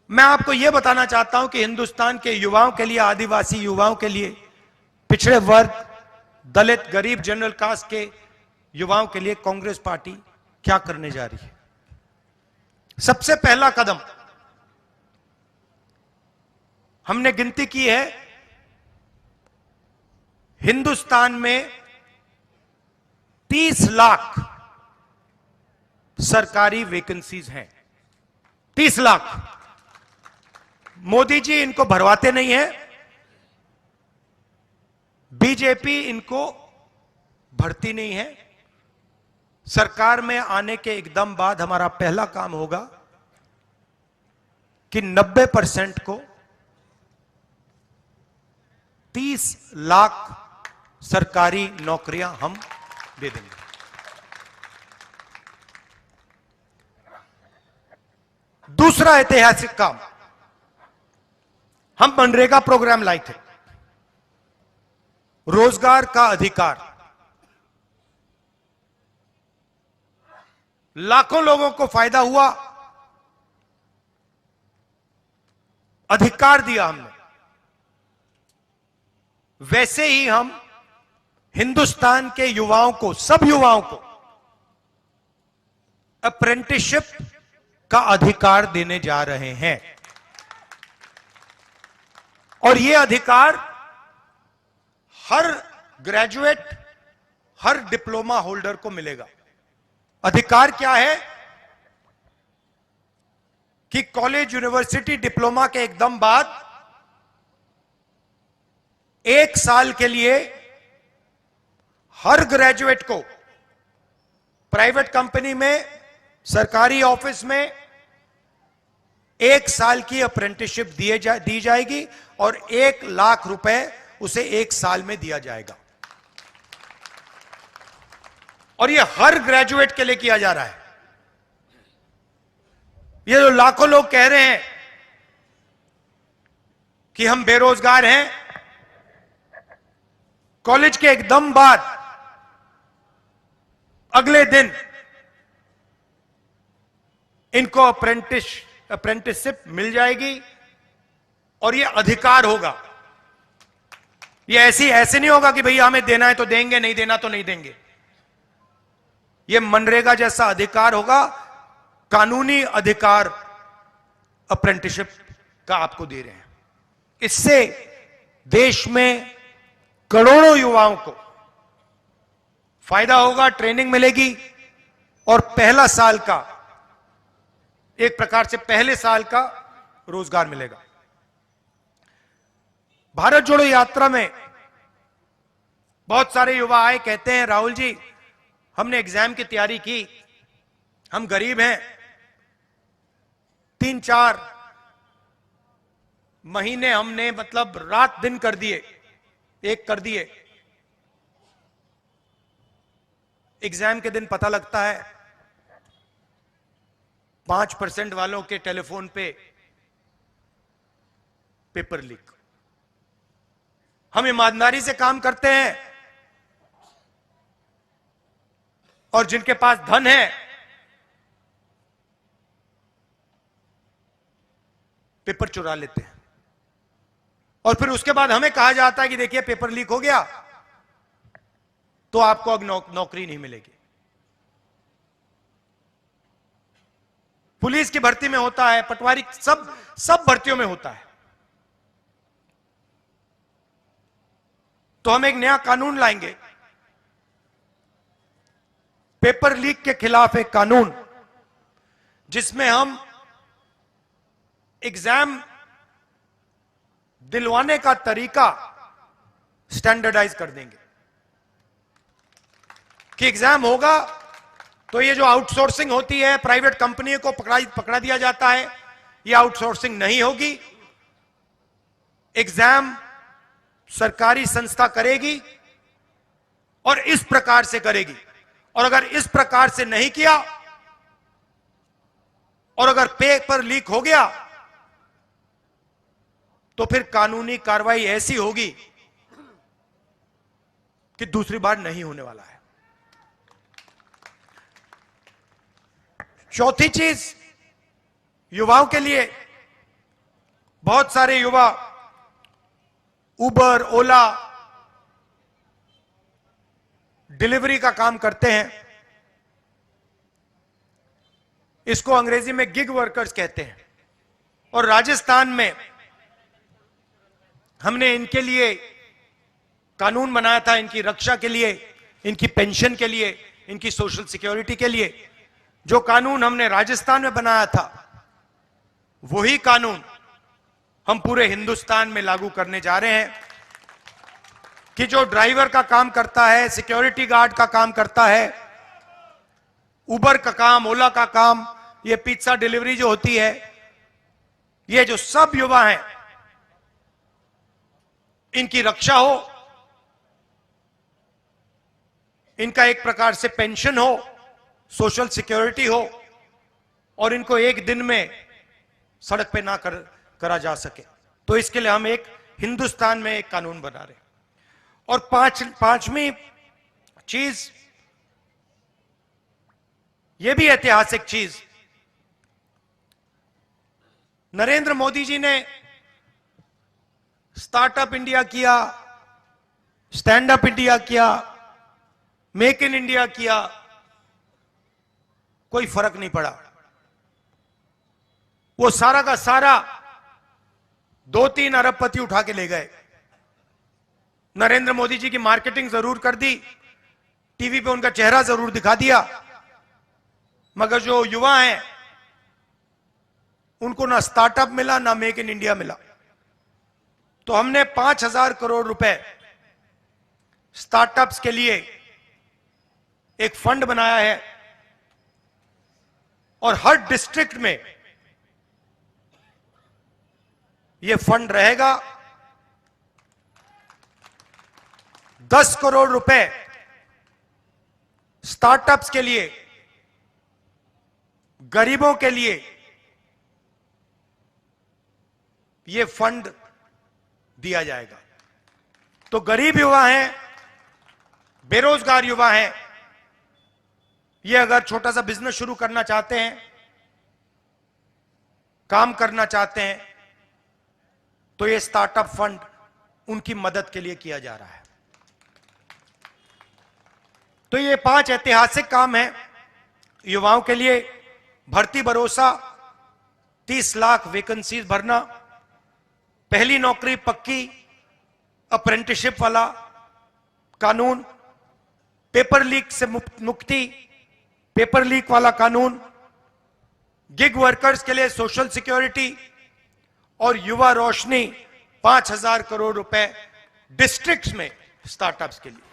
मैं आपको यह बताना चाहता हूं कि हिंदुस्तान के युवाओं के लिए, आदिवासी युवाओं के लिए, पिछड़े वर्ग, दलित, गरीब, जनरल कास्ट के युवाओं के लिए कांग्रेस पार्टी क्या करने जा रही है। सबसे पहला कदम हमने गिनती की है, हिंदुस्तान में 30 लाख सरकारी वैकेंसीज हैं। 30 लाख। मोदी जी इनको भरवाते नहीं है, बीजेपी इनको भरती नहीं है। सरकार में आने के एकदम बाद हमारा पहला काम होगा कि 90% को 30 लाख सरकारी नौकरियां हम दे देंगे। दूसरा ऐतिहासिक काम, हम मनरेगा प्रोग्राम लाए थे, रोजगार का अधिकार। लाखों लोगों को फायदा हुआ, अधिकार दिया हमने। वैसे ही हम हिंदुस्तान के युवाओं को, सब युवाओं को अप्रेंटिसशिप का अधिकार देने जा रहे हैं। और यह अधिकार हर ग्रेजुएट, हर डिप्लोमा होल्डर को मिलेगा। अधिकार क्या है कि कॉलेज, यूनिवर्सिटी, डिप्लोमा के एकदम बाद 1 साल के लिए हर ग्रेजुएट को प्राइवेट कंपनी में, सरकारी ऑफिस में 1 साल की अप्रेंटिसशिप दी जाएगी और 1 लाख रुपए उसे 1 साल में दिया जाएगा। और यह हर ग्रेजुएट के लिए किया जा रहा है। ये जो लाखों लोग कह रहे हैं कि हम बेरोजगार हैं, कॉलेज के एकदम बाद अगले दिन इनको अप्रेंटिसशिप मिल जाएगी और यह अधिकार होगा। यह ऐसे नहीं होगा कि भैया हमें देना है तो देंगे, नहीं देना तो नहीं देंगे। यह मनरेगा जैसा अधिकार होगा, कानूनी अधिकार अप्रेंटिसशिप का आपको दे रहे हैं। इससे देश में करोड़ों युवाओं को फायदा होगा, ट्रेनिंग मिलेगी और पहला साल का, एक प्रकार से पहले साल का रोजगार मिलेगा। भारत जोड़ो यात्रा में बहुत सारे युवा आए, कहते हैं राहुल जी हमने एग्जाम की तैयारी की, हम गरीब हैं, 3-4 महीने हमने मतलब रात दिन कर दिए, कर दिए। एग्जाम के दिन पता लगता है 5% वालों के टेलीफोन पे पेपर लीक। हम ईमानदारी से काम करते हैं और जिनके पास धन है पेपर चुरा लेते हैं और फिर उसके बाद हमें कहा जाता है कि देखिए पेपर लीक हो गया तो आपको अब नौकरी नहीं मिलेगी। पुलिस की भर्ती में होता है, पटवारी, सब भर्तियों में होता है। तो हम एक नया कानून लाएंगे, पेपर लीक के खिलाफ एक कानून, जिसमें हम एग्जाम दिलवाने का तरीका स्टैंडर्डाइज कर देंगे कि एग्जाम होगा तो ये जो आउटसोर्सिंग होती है, प्राइवेट कंपनी को पकड़ा दिया जाता है, ये आउटसोर्सिंग नहीं होगी। एग्जाम सरकारी संस्था करेगी और इस प्रकार से करेगी। और अगर इस प्रकार से नहीं किया और अगर पेपर लीक हो गया तो फिर कानूनी कार्रवाई ऐसी होगी कि दूसरी बार नहीं होने वाला है। चौथी चीज, युवाओं के लिए बहुत सारे युवा उबर, ओला, डिलीवरी का काम करते हैं। इसको अंग्रेजी में गिग वर्कर्स कहते हैं। और राजस्थान में हमने इनके लिए कानून बनाया था, इनकी रक्षा के लिए, इनकी पेंशन के लिए, इनकी सोशल सिक्योरिटी के लिए। जो कानून हमने राजस्थान में बनाया था, वही कानून हम पूरे हिंदुस्तान में लागू करने जा रहे हैं कि जो ड्राइवर का काम करता है, सिक्योरिटी गार्ड का काम करता है, उबर का काम, ओला का काम, ये पिज्जा डिलीवरी जो होती है, ये जो सब युवा हैं, इनकी रक्षा हो, इनका एक प्रकार से पेंशन हो, सोशल सिक्योरिटी हो, और इनको एक दिन में सड़क पे ना करा जा सके। तो इसके लिए हम एक हिंदुस्तान में एक कानून बना रहे हैं। और पांचवी चीज, यह भी ऐतिहासिक चीज, नरेंद्र मोदी जी ने स्टार्टअप इंडिया किया, स्टैंड अप इंडिया किया, मेक इन इंडिया किया, कोई फर्क नहीं पड़ा। वो सारा का सारा 2-3 अरबपति उठा के ले गए। नरेंद्र मोदी जी की मार्केटिंग जरूर कर दी, टीवी पे उनका चेहरा जरूर दिखा दिया, मगर जो युवा हैं उनको ना स्टार्टअप मिला, ना मेक इन इंडिया मिला। तो हमने 5,000 करोड़ रुपए स्टार्टअप्स के लिए एक फंड बनाया है, और हर डिस्ट्रिक्ट में यह फंड रहेगा। 10 करोड़ रुपए स्टार्टअप्स के लिए, गरीबों के लिए यह फंड दिया जाएगा। तो गरीब युवा हैं, बेरोजगार युवा हैं, ये अगर छोटा सा बिजनेस शुरू करना चाहते हैं, काम करना चाहते हैं, तो ये स्टार्टअप फंड उनकी मदद के लिए किया जा रहा है। तो ये 5 ऐतिहासिक काम हैं युवाओं के लिए। भर्ती भरोसा, 30 लाख वैकेंसीज भरना, पहली नौकरी पक्की, अप्रेंटिसशिप वाला कानून, पेपर लीक से मुक्ति, पेपर लीक वाला कानून, गिग वर्कर्स के लिए सोशल सिक्योरिटी, और युवा रोशनी 5,000 करोड़ रुपए डिस्ट्रिक्ट्स में स्टार्टअप्स के लिए।